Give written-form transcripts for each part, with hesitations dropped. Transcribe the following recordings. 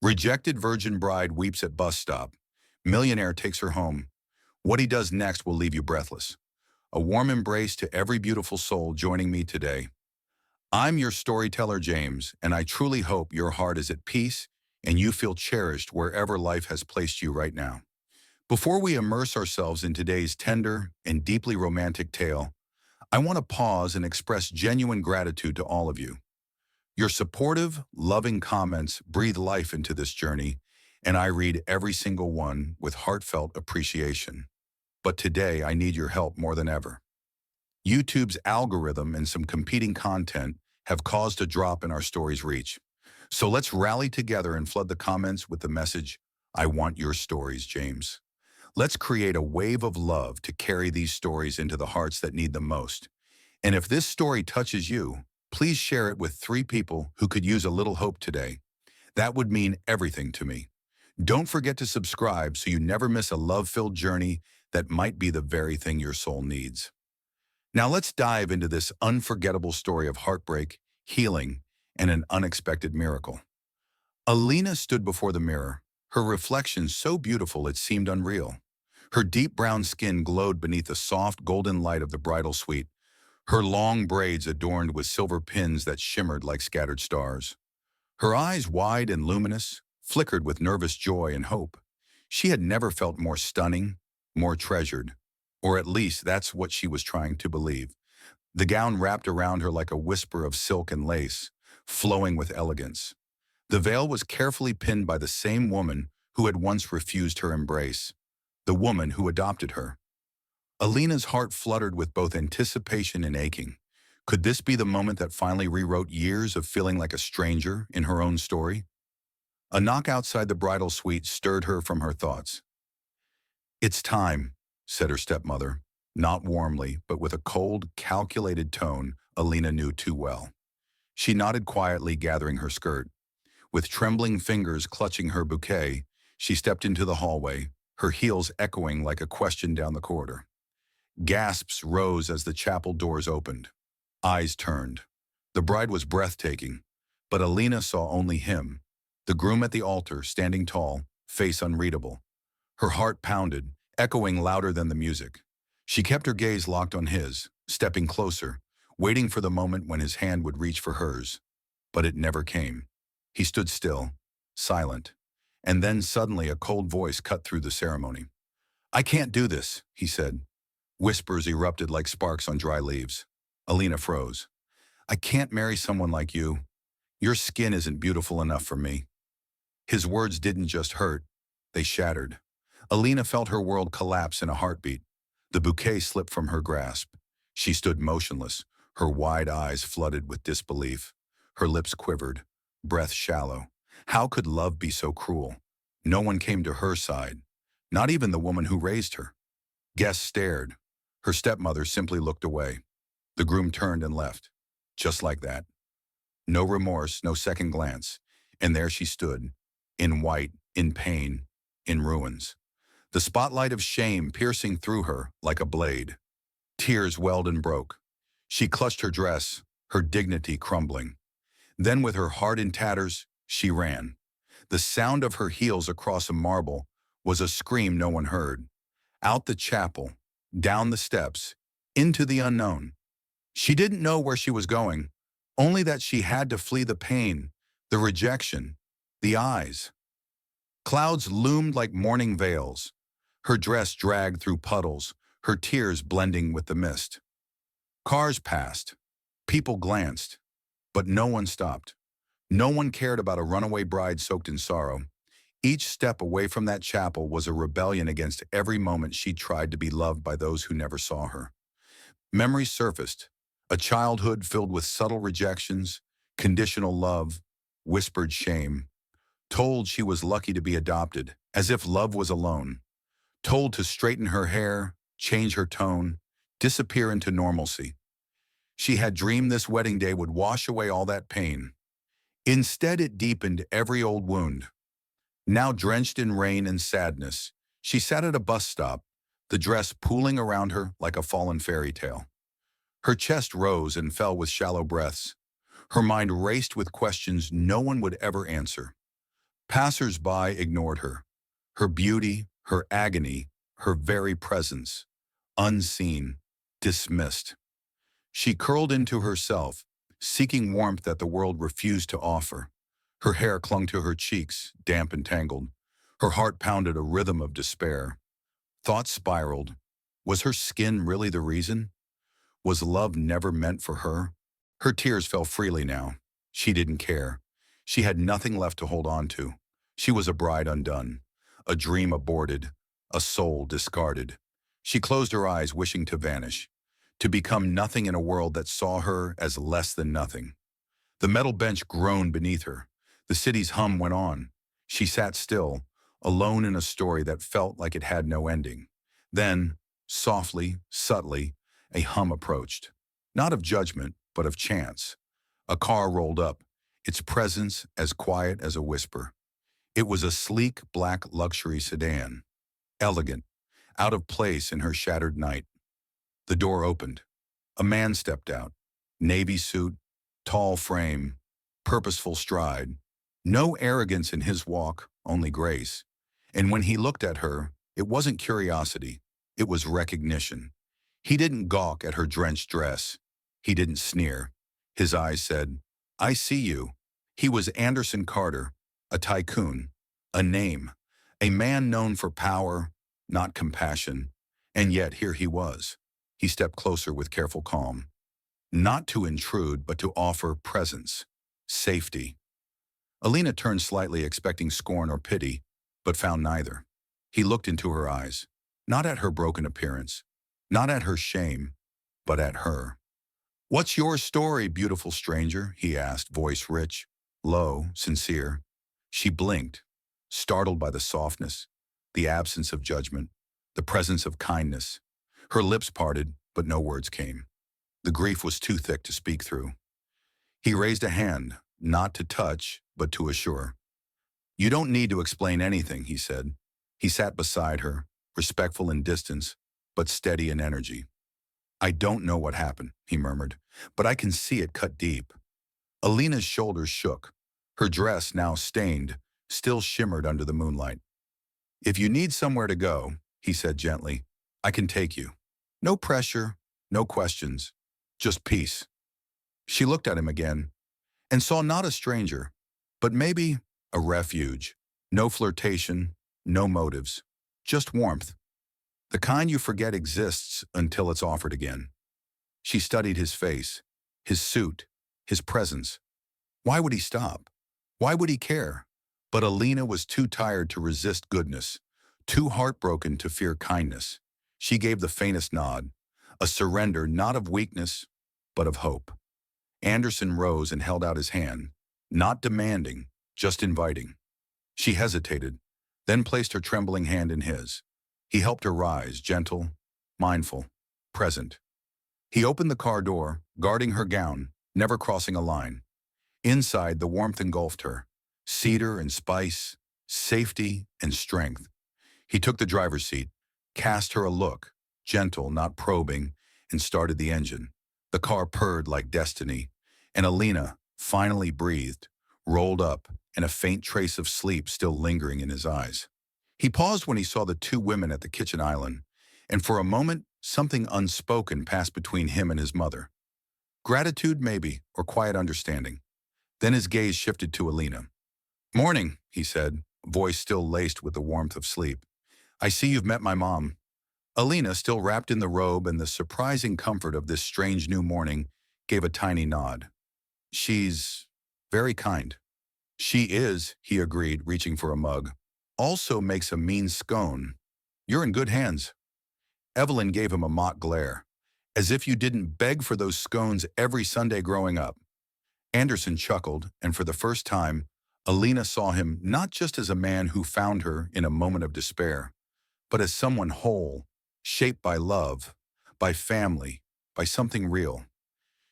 Rejected virgin bride weeps at bus stop. Millionaire takes her home. What he does next will leave you breathless. A warm embrace to every beautiful soul joining me today. I'm your storyteller, James, and I truly hope your heart is at peace and you feel cherished wherever life has placed you right now. Before we immerse ourselves in today's tender and deeply romantic tale, I want to pause and express genuine gratitude to all of you. Your supportive, loving comments breathe life into this journey, and I read every single one with heartfelt appreciation. But today, I need your help more than ever. YouTube's algorithm and some competing content have caused a drop in our story's reach. So let's rally together and flood the comments with the message, "I want your stories, James." Let's create a wave of love to carry these stories into the hearts that need them most. And if this story touches you, please share it with 3 people who could use a little hope today. That would mean everything to me. Don't forget to subscribe so you never miss a love-filled journey that might be the very thing your soul needs. Now let's dive into this unforgettable story of heartbreak, healing, and an unexpected miracle. Alina stood before the mirror, her reflection so beautiful it seemed unreal. Her deep brown skin glowed beneath the soft golden light of the bridal suite, her long braids adorned with silver pins that shimmered like scattered stars. Her eyes, wide and luminous, flickered with nervous joy and hope. She had never felt more stunning, more treasured, or at least that's what she was trying to believe. The gown wrapped around her like a whisper of silk and lace, flowing with elegance. The veil was carefully pinned by the same woman who had once refused her embrace, the woman who adopted her. Alina's heart fluttered with both anticipation and aching. Could this be the moment that finally rewrote years of feeling like a stranger in her own story? A knock outside the bridal suite stirred her from her thoughts. "It's time," said her stepmother, not warmly, but with a cold, calculated tone Alina knew too well. She nodded quietly, gathering her skirt. With trembling fingers clutching her bouquet, she stepped into the hallway, her heels echoing like a question down the corridor. Gasps rose as the chapel doors opened. Eyes turned. The bride was breathtaking, but Alina saw only him, the groom at the altar, standing tall, face unreadable. Her heart pounded, echoing louder than the music. She kept her gaze locked on his, stepping closer, waiting for the moment when his hand would reach for hers. But it never came. He stood still, silent, and then suddenly a cold voice cut through the ceremony. "I can't do this," he said. Whispers erupted like sparks on dry leaves. Alina froze. "I can't marry someone like you. Your skin isn't beautiful enough for me." His words didn't just hurt, they shattered. Alina felt her world collapse in a heartbeat. The bouquet slipped from her grasp. She stood motionless, her wide eyes flooded with disbelief. Her lips quivered, breath shallow. How could love be so cruel? No one came to her side, not even the woman who raised her. Guests stared. Her stepmother simply looked away. The groom turned and left, just like that. No remorse, no second glance. And there she stood, in white, in pain, in ruins. The spotlight of shame piercing through her like a blade. Tears welled and broke. She clutched her dress, her dignity crumbling. Then with her heart in tatters, she ran. The sound of her heels across a marble was a scream no one heard. Out the chapel, down the steps, into the unknown. She didn't know where she was going, only that she had to flee the pain, the rejection, the eyes. Clouds loomed like morning veils. Her dress dragged through puddles, her tears blending with the mist. Cars passed. People glanced. But no one stopped. No one cared about a runaway bride soaked in sorrow. Each step away from that chapel was a rebellion against every moment she tried to be loved by those who never saw her. Memories surfaced. A childhood filled with subtle rejections, conditional love, whispered shame. Told she was lucky to be adopted, as if love was alone. Told to straighten her hair, change her tone, disappear into normalcy. She had dreamed this wedding day would wash away all that pain. Instead, it deepened every old wound. Now drenched in rain and sadness, she sat at a bus stop, the dress pooling around her like a fallen fairy tale. Her chest rose and fell with shallow breaths. Her mind raced with questions no one would ever answer. Passers-by ignored her. Her beauty, her agony, her very presence. Unseen, dismissed. She curled into herself, seeking warmth that the world refused to offer. Her hair clung to her cheeks, damp and tangled. Her heart pounded a rhythm of despair. Thoughts spiraled. Was her skin really the reason? Was love never meant for her? Her tears fell freely now. She didn't care. She had nothing left to hold on to. She was a bride undone, a dream aborted, a soul discarded. She closed her eyes, wishing to vanish, to become nothing in a world that saw her as less than nothing. The metal bench groaned beneath her. The city's hum went on. She sat still, alone in a story that felt like it had no ending. Then, softly, subtly, a hum approached. Not of judgment, but of chance. A car rolled up, its presence as quiet as a whisper. It was a sleek black luxury sedan. Elegant, out of place in her shattered night. The door opened. A man stepped out. Navy suit, tall frame, purposeful stride. No arrogance in his walk, only grace. And when he looked at her, it wasn't curiosity, it was recognition. He didn't gawk at her drenched dress. He didn't sneer. His eyes said, "I see you." He was Anderson Carter, a tycoon, a name, a man known for power, not compassion. And yet here he was. He stepped closer with careful calm. Not to intrude, but to offer presence, safety. Alina turned slightly, expecting scorn or pity, but found neither. He looked into her eyes, not at her broken appearance, not at her shame, but at her. "What's your story, beautiful stranger?" he asked, voice rich, low, sincere. She blinked, startled by the softness, the absence of judgment, the presence of kindness. Her lips parted, but no words came. The grief was too thick to speak through. He raised a hand, not to touch, but to assure. "You don't need to explain anything," he said. He sat beside her, respectful in distance, but steady in energy. "I don't know what happened," he murmured, "but I can see it cut deep." Alina's shoulders shook. Her dress, now stained, still shimmered under the moonlight. "If you need somewhere to go," he said gently, "I can take you. No pressure, no questions, just peace." She looked at him again and saw not a stranger, but maybe a refuge. No flirtation, no motives, just warmth. The kind you forget exists until it's offered again. She studied his face, his suit, his presence. Why would he stop? Why would he care? But Alina was too tired to resist goodness, too heartbroken to fear kindness. She gave the faintest nod, a surrender not of weakness, but of hope. Anderson rose and held out his hand, not demanding, just inviting. She hesitated, then placed her trembling hand in his. He helped her rise, gentle, mindful, present. He opened the car door, guarding her gown, never crossing a line. Inside, the warmth engulfed her, cedar and spice, safety and strength. He took the driver's seat, cast her a look, gentle, not probing, and started the engine. The car purred like destiny, and Alina finally breathed, rolled up, and a faint trace of sleep still lingering in his eyes. He paused when he saw the two women at the kitchen island, and for a moment, something unspoken passed between him and his mother. Gratitude, maybe, or quiet understanding. Then his gaze shifted to Alina. "Morning," he said, voice still laced with the warmth of sleep. "I see you've met my mom." Alina, still wrapped in the robe and the surprising comfort of this strange new morning, gave a tiny nod. "She's very kind." "She is," he agreed, reaching for a mug. "Also makes a mean scone. You're in good hands." Evelyn gave him a mock glare. "As if you didn't beg for those scones every Sunday growing up." Anderson chuckled, and for the first time, Alina saw him not just as a man who found her in a moment of despair, but as someone whole, shaped by love, by family, by something real.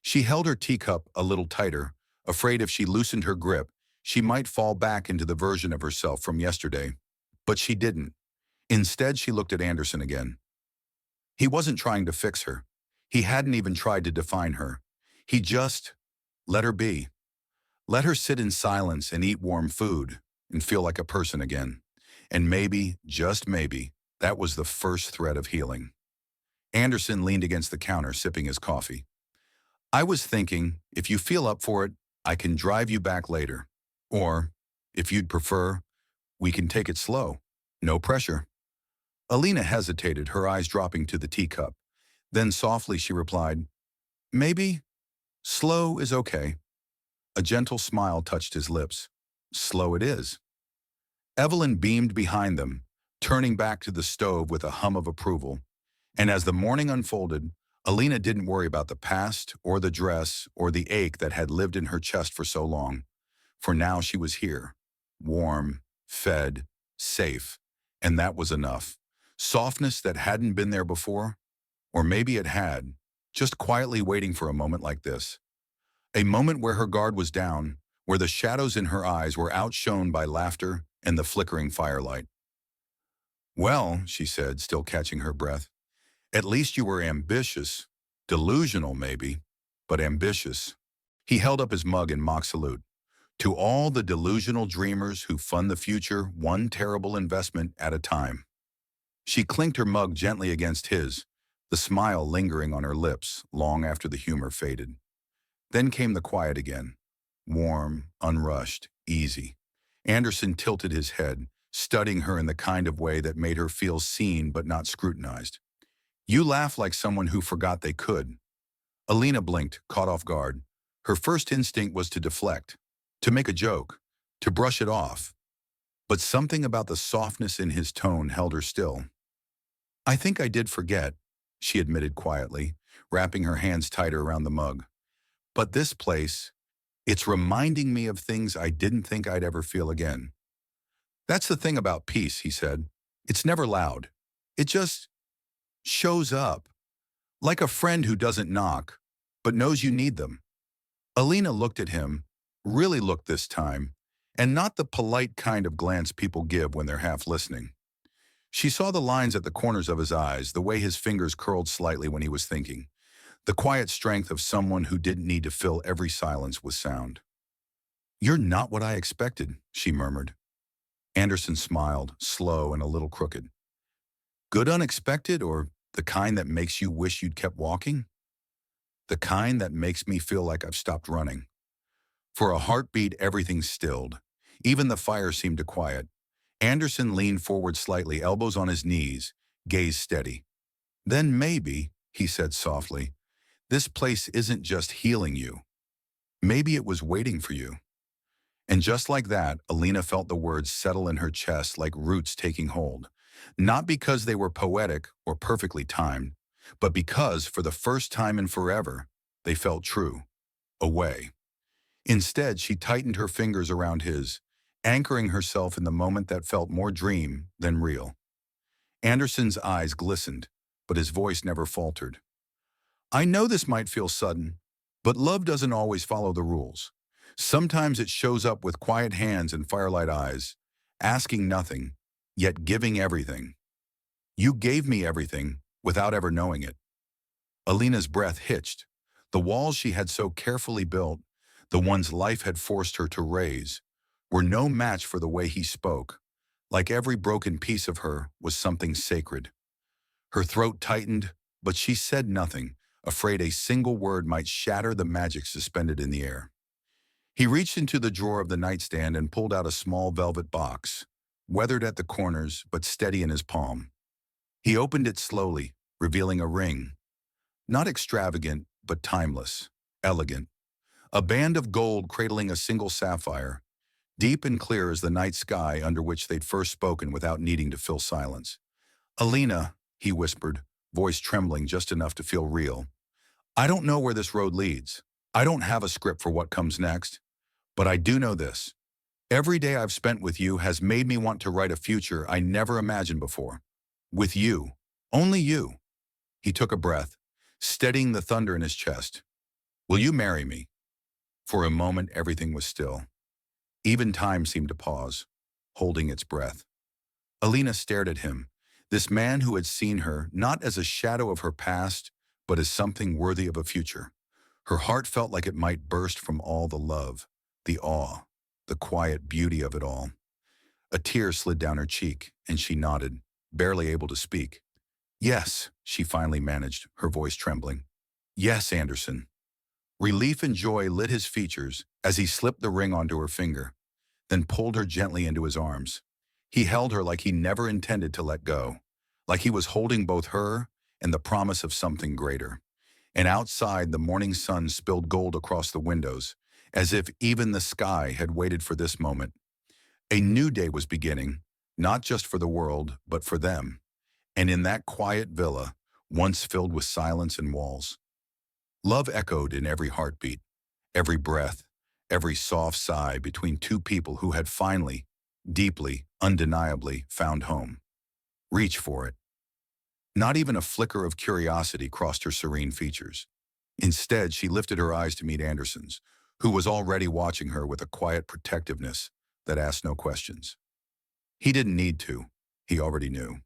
She held her teacup a little tighter, afraid if she loosened her grip, she might fall back into the version of herself from yesterday. But she didn't. Instead, she looked at Anderson again. He wasn't trying to fix her. He hadn't even tried to define her. He just let her be. Let her sit in silence and eat warm food, and feel like a person again. And maybe, just maybe, that was the first thread of healing. Anderson leaned against the counter, sipping his coffee. I was thinking, if you feel up for it, I can drive you back later. Or, if you'd prefer, we can take it slow. No pressure. Alina hesitated, her eyes dropping to the teacup. Then softly she replied, maybe. Slow is okay. A gentle smile touched his lips. Slow it is. Evelyn beamed behind them, turning back to the stove with a hum of approval. And as the morning unfolded, Alina didn't worry about the past or the dress or the ache that had lived in her chest for so long. For now she was here, warm, fed, safe, and that was enough. Softness that hadn't been there before, or maybe it had, just quietly waiting for a moment like this. A moment where her guard was down, where the shadows in her eyes were outshone by laughter and the flickering firelight. Well, she said, still catching her breath, at least you were ambitious. Delusional, maybe, but ambitious. He held up his mug in mock salute. To all the delusional dreamers who fund the future one terrible investment at a time. She clinked her mug gently against his, the smile lingering on her lips long after the humor faded. Then came the quiet again, warm, unrushed, easy. Anderson tilted his head, studying her in the kind of way that made her feel seen but not scrutinized. You laugh like someone who forgot they could. Alina blinked, caught off guard. Her first instinct was to deflect, to make a joke, to brush it off. But something about the softness in his tone held her still. I think I did forget, she admitted quietly, wrapping her hands tighter around the mug. But this place, it's reminding me of things I didn't think I'd ever feel again. That's the thing about peace, he said. It's never loud. It just shows up, like a friend who doesn't knock, but knows you need them. Alina looked at him, really looked this time, and not the polite kind of glance people give when they're half listening. She saw the lines at the corners of his eyes, the way his fingers curled slightly when he was thinking, the quiet strength of someone who didn't need to fill every silence with sound. You're not what I expected, she murmured. Anderson smiled, slow and a little crooked. Good unexpected, or the kind that makes you wish you'd kept walking? The kind that makes me feel like I've stopped running. For a heartbeat, everything stilled. Even the fire seemed to quiet. Anderson leaned forward slightly, elbows on his knees, gaze steady. Then maybe, he said softly, this place isn't just healing you. Maybe it was waiting for you. And just like that, Alina felt the words settle in her chest like roots taking hold. Not because they were poetic or perfectly timed, but because, for the first time in forever, they felt true. Away. Instead, she tightened her fingers around his, anchoring herself in the moment that felt more dream than real. Anderson's eyes glistened, but his voice never faltered. I know this might feel sudden, but love doesn't always follow the rules. Sometimes it shows up with quiet hands and firelight eyes, asking nothing, yet giving everything. You gave me everything without ever knowing it. Alina's breath hitched. The walls she had so carefully built, the ones life had forced her to raise, were no match for the way he spoke. Like every broken piece of her was something sacred. Her throat tightened, but she said nothing, afraid a single word might shatter the magic suspended in the air. He reached into the drawer of the nightstand and pulled out a small velvet box, weathered at the corners but steady in his palm. He opened it slowly, revealing a ring. Not extravagant, but timeless, elegant. A band of gold cradling a single sapphire, deep and clear as the night sky under which they'd first spoken without needing to fill silence. Alina, he whispered, voice trembling just enough to feel real. I don't know where this road leads. I don't have a script for what comes next. But I do know this. Every day I've spent with you has made me want to write a future I never imagined before. With you. Only you. He took a breath, steadying the thunder in his chest. Will you marry me? For a moment, everything was still. Even time seemed to pause, holding its breath. Alina stared at him, this man who had seen her not as a shadow of her past, but as something worthy of a future. Her heart felt like it might burst from all the love, the awe, the quiet beauty of it all. A tear slid down her cheek, and she nodded, barely able to speak. Yes, she finally managed, her voice trembling. Yes, Anderson. Relief and joy lit his features as he slipped the ring onto her finger, then pulled her gently into his arms. He held her like he never intended to let go, like he was holding both her and the promise of something greater. And outside, the morning sun spilled gold across the windows, as if even the sky had waited for this moment. A new day was beginning, not just for the world, but for them. And in that quiet villa, once filled with silence and walls, love echoed in every heartbeat, every breath, every soft sigh between two people who had finally, deeply, undeniably found home. Reach for it. Not even a flicker of curiosity crossed her serene features. Instead, she lifted her eyes to meet Anderson's, who was already watching her with a quiet protectiveness that asked no questions. He didn't need to. He already knew.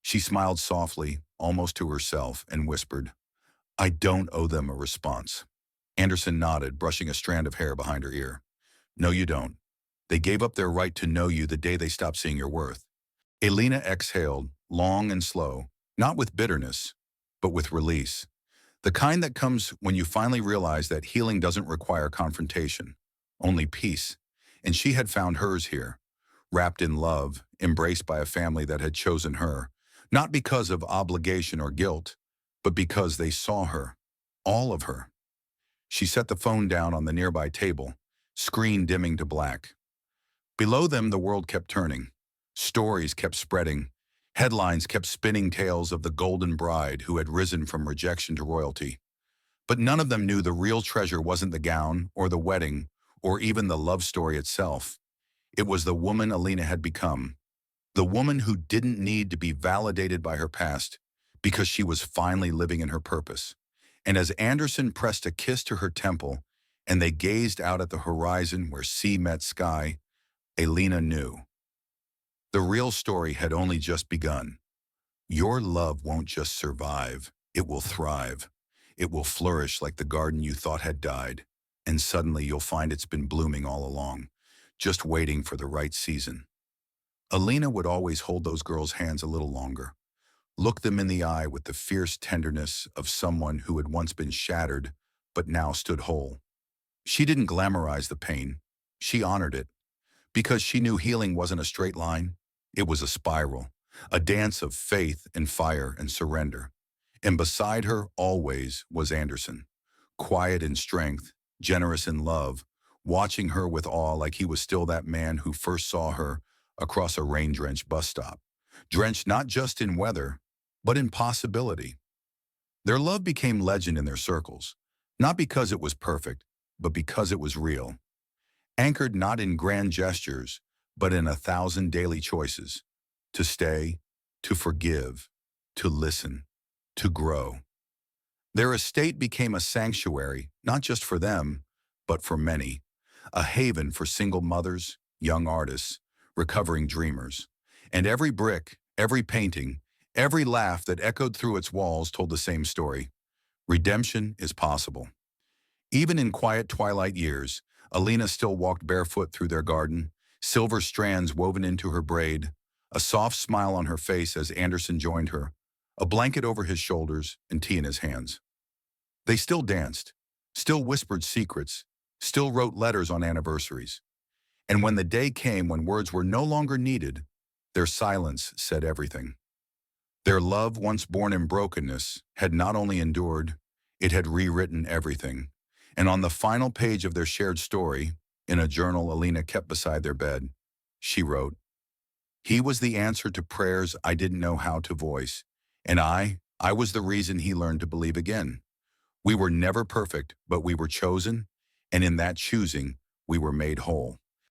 She smiled softly, almost to herself, and whispered, I don't owe them a response. Anderson nodded, brushing a strand of hair behind her ear. No, you don't. They gave up their right to know you the day they stopped seeing your worth. Elena exhaled, long and slow, not with bitterness, but with release. The kind that comes when you finally realize that healing doesn't require confrontation, only peace. And she had found hers here, wrapped in love, embraced by a family that had chosen her, not because of obligation or guilt, but because they saw her, all of her. She set the phone down on the nearby table, screen dimming to black. Below them, the world kept turning. Stories kept spreading. Headlines kept spinning tales of the golden bride who had risen from rejection to royalty. But none of them knew the real treasure wasn't the gown or the wedding or even the love story itself. It was the woman Alina had become, the woman who didn't need to be validated by her past because she was finally living in her purpose. And as Anderson pressed a kiss to her temple and they gazed out at the horizon where sea met sky, Alina knew. The real story had only just begun. Your love won't just survive, it will thrive. It will flourish like the garden you thought had died, and suddenly you'll find it's been blooming all along, just waiting for the right season. Alina would always hold those girls' hands a little longer, look them in the eye with the fierce tenderness of someone who had once been shattered, but now stood whole. She didn't glamorize the pain, she honored it, because she knew healing wasn't a straight line, it was a spiral, a dance of faith and fire and surrender. And beside her always was Anderson, quiet in strength, generous in love, watching her with awe like he was still that man who first saw her across a rain-drenched bus stop, drenched not just in weather, but in possibility. Their love became legend in their circles, not because it was perfect, but because it was real, anchored not in grand gestures, but in 1,000 daily choices, to stay, to forgive, to listen, to grow. Their estate became a sanctuary, not just for them, but for many, a haven for single mothers, young artists, recovering dreamers. And every brick, every painting, every laugh that echoed through its walls told the same story. Redemption is possible. Even in quiet twilight years, Alina still walked barefoot through their garden, silver strands woven into her braid, a soft smile on her face as Anderson joined her, a blanket over his shoulders and tea in his hands. They still danced, still whispered secrets, still wrote letters on anniversaries. And when the day came when words were no longer needed, their silence said everything. Their love, once born in brokenness, had not only endured, it had rewritten everything. And on the final page of their shared story, in a journal Alina kept beside their bed, she wrote, "He was the answer to prayers I didn't know how to voice, and I was the reason he learned to believe again. We were never perfect, but we were chosen, and in that choosing, we were made whole."